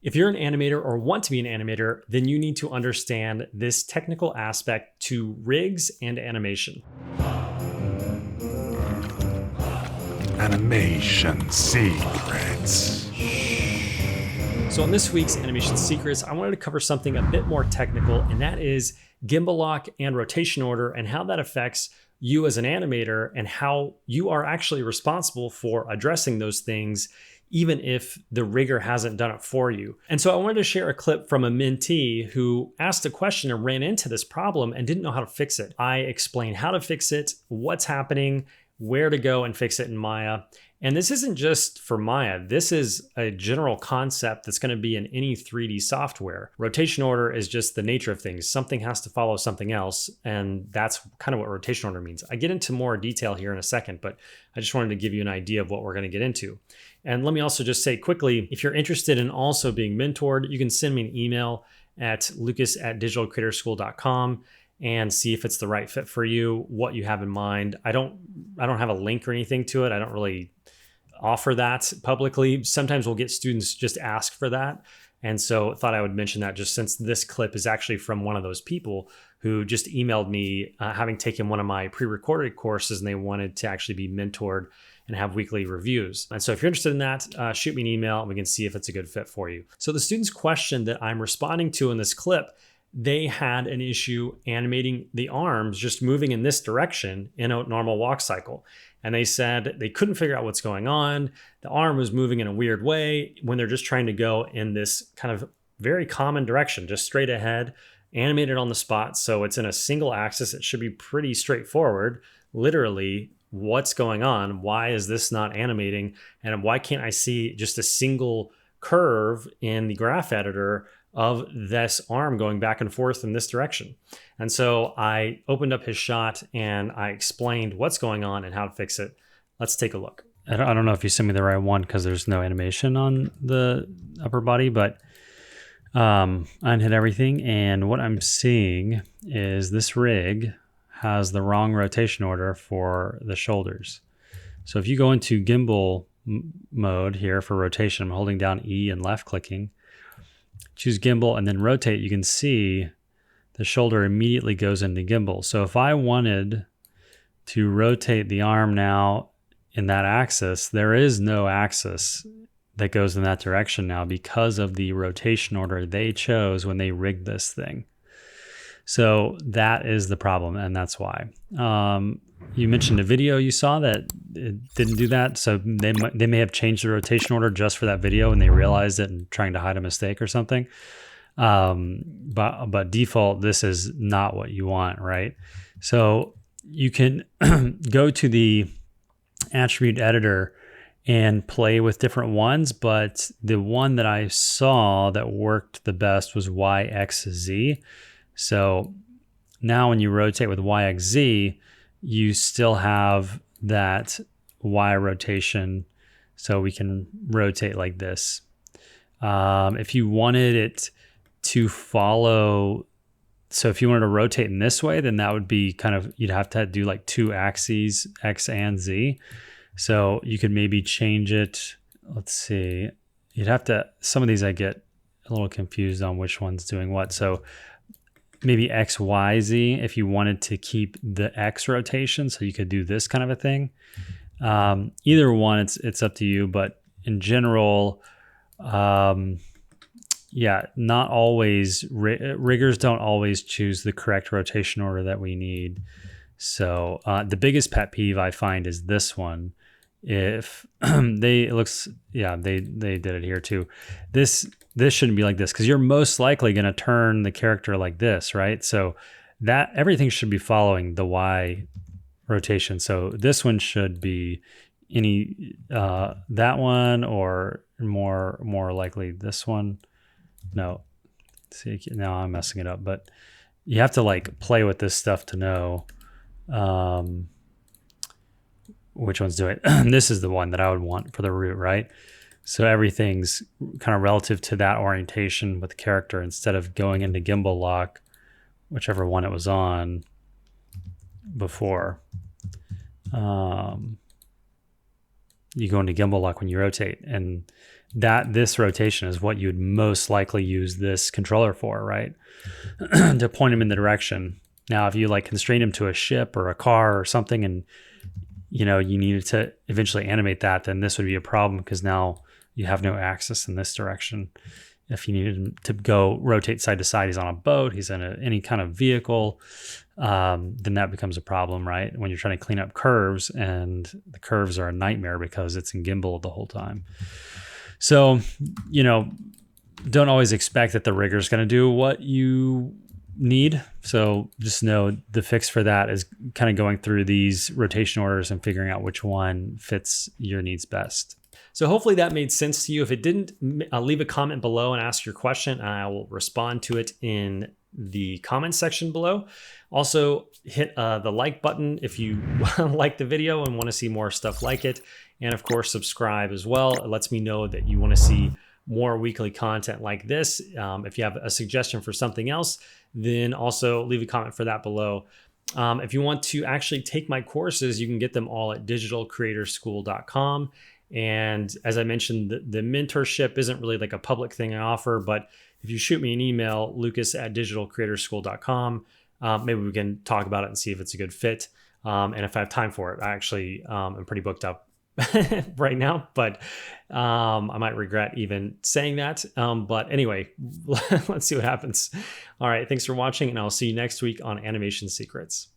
If you're an animator or want to be an animator, then you need to understand this technical aspect to rigs and animation. Animation Secrets. So in this week's Animation Secrets, I wanted to cover something a bit more technical, and that is gimbal lock and rotation order and how that affects you as an animator and how you are actually responsible for addressing those things even if the rigger hasn't done it for you. And so I wanted to share a clip from a mentee who asked a question and ran into this problem and didn't know how to fix it. I explained how to fix it, what's happening, where to go and fix it in Maya. And this isn't just for Maya. This is a general concept that's going to be in any 3D software. Rotation order is just the nature of things. Something has to follow something else. And that's kind of what rotation order means. I get into more detail here in a second, but I just wanted to give you an idea of what we're going to get into. And let me also just say quickly, if you're interested in also being mentored, you can send me an email at lucas@digitalcreatorschool.com and see if it's the right fit for you, what you have in mind. I don't have a link or anything to it. I don't really offer that publicly. Sometimes we'll get students just ask for that. And so I thought I would mention that just since this clip is actually from one of those people who just emailed me having taken one of my pre-recorded courses and they wanted to actually be mentored and have weekly reviews. And so if you're interested in that, shoot me an email and we can see if it's a good fit for you. So the student's question that I'm responding to in this clip, they had an issue animating the arms just moving in this direction in a normal walk cycle. And they said they couldn't figure out what's going on. The arm was moving in a weird way when they're just trying to go in this kind of very common direction, just straight ahead, animated on the spot. So it's in a single axis. It should be pretty straightforward. Literally, what's going on? Why is this not animating? And why can't I see just a single curve in the graph editor of this arm going back and forth in this direction? And so I opened up his shot and I explained what's going on and how to fix it. Let's take a look. I don't know if you sent me the right one because there's no animation on the upper body, but I unhit everything. And what I'm seeing is this rig has the wrong rotation order for the shoulders. So if you go into gimbal mode here for rotation, I'm holding down E and left clicking, choose gimbal and then rotate, you can see the shoulder immediately goes into gimbal. So if I wanted to rotate the arm now in that axis, there is no axis that goes in that direction now because of the rotation order they chose when they rigged this thing. So that is the problem, and that's why. You mentioned a video you saw that it didn't do that, so they may have changed the rotation order just for that video and they realized it and trying to hide a mistake or something. But default, this is not what you want, right? So you can go to the attribute editor and play with different ones, but the one that I saw that worked the best was YXZ. So now when you rotate with YXZ, you still have that Y rotation. So we can rotate like this. If you wanted it to follow, so if you wanted to rotate in this way, then that would be kind of, you'd have to do like two axes, X and Z. So you could maybe change it. Let's see. You'd have to, some of these I get a little confused on which one's doing what. So maybe X, Y, Z if you wanted to keep the X rotation. So you could do this kind of a thing. Either one, it's up to you. But in general, yeah, not always, riggers don't always choose the correct rotation order that we need. So the biggest pet peeve I find is this one. If they did it here too. This shouldn't be like this because you're most likely going to turn the character like this, right? So that everything should be following the Y rotation. So this one should be any that one or more likely this one. No, see now I'm messing it up, but you have to like play with this stuff to know which ones do it. This is the one that I would want for the root, right? So everything's kind of relative to that orientation with the character instead of going into gimbal lock, whichever one it was on before. You go into gimbal lock when you rotate, and this rotation is what you'd most likely use this controller for, right? To point him in the direction. Now, if you like constrain him to a ship or a car or something, and you needed to eventually animate that, then this would be a problem because now you have no axis in this direction. If you needed him to go rotate side to side, he's on a boat, he's in any kind of vehicle, then that becomes a problem, right? When you're trying to clean up curves, and the curves are a nightmare because it's in gimbal the whole time. So, don't always expect that the rigger is going to do what you need. So just know the fix for that is kind of going through these rotation orders and figuring out which one fits your needs best. So hopefully that made sense to you. If it didn't, leave a comment below and ask your question, and I will respond to it in the comment section below. Also, hit the like button if you like the video and want to see more stuff like it. And of course, subscribe as well. It lets me know that you want to see more weekly content like this. If you have a suggestion for something else, then also leave a comment for that below. If you want to actually take my courses, you can get them all at digitalcreatorschool.com. And as I mentioned, the mentorship isn't really like a public thing I offer, but if you shoot me an email, lucas@digitalcreatorschool.com, maybe we can talk about it and see if it's a good fit. And if I have time for it, I actually am pretty booked up right now, but I might regret even saying that. But anyway, let's see what happens. All right. Thanks for watching, and I'll see you next week on Animation Secrets.